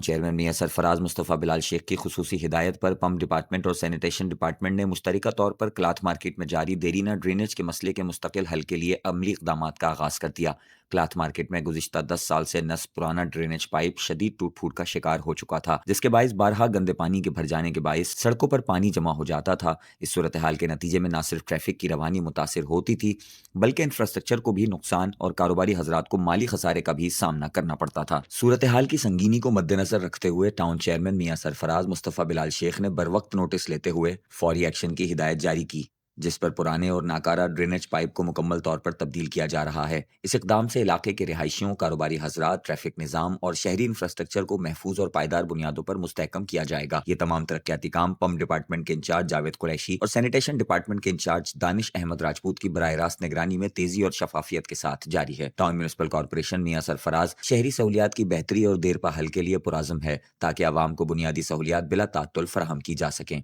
Chairman मियां सरफराज मुस्तफ़ा बिलाल शेख की खुसूसी हिदायत पर पंप डिपार्टमेंट और सैनिटेशन डिपार्टमेंट ने मुश्तरका तौर पर क्लाथ मार्केट में जारी देरीना ड्रेनेज के मसले के मुस्तकिल हल के लिए अमली इकदाम का आगाज कर दिया। क्लाथ मार्केट में गुज़िश्ता 10 साल से नस्ब पुराना ड्रेनेज पाइप शदीद टूट फूट का शिकार हो चुका था, जिसके बायस बारहा गंदे पानी के भर जाने के बायस सड़कों पर पानी जमा हो जाता था। इस सूरत हाल के नतीजे में न सिर्फ ट्रैफिक की रवानी मुतासिर होती थी, बल्कि इंफ्रास्ट्रक्चर को भी नुकसान और कारोबारी हजरात को माली खसारे का भी सामना करना पड़ता था। सूरत हाल की संगीनी को मद्देनजर रखते हुए टाउन चेयरमैन मियां सरफराज मुस्तफ़ा बिलाल शेख ने बरवक्त नोटिस लेते हुए फौरी एक्शन की हिदायत जारी की, जिस पर पुराने और नाकारा ड्रेनेज पाइप को मुकम्मल तौर पर तब्दील किया जा रहा है। इस इकदाम से इलाके के रिहायशियों, कारोबारी हजरात, ट्रैफिक निज़ाम और शहरी इंफ्रास्ट्रक्चर को महफूज और पायदार बुनियादों पर मुस्तहकम किया जाएगा। ये तमाम तरक्याती काम पंप डिपार्टमेंट के इंचार्ज जावेद कुरैशी और सैनिटेशन डिपार्टमेंट के इंचार्ज दानिश अहमद राजपूत की बराह रास्त निगरानी में तेजी और शफाफियत के साथ जारी है। टाउन म्यूनिसिपल कॉर्पोरेशन मियां सरफराज शहरी सहूलियात की बेहतरी और देरपा हल के लिए पुराज़म है, ताकि आवाम को बुनियादी सहूलियात बिला तात्तुल फराहम की जा सकें।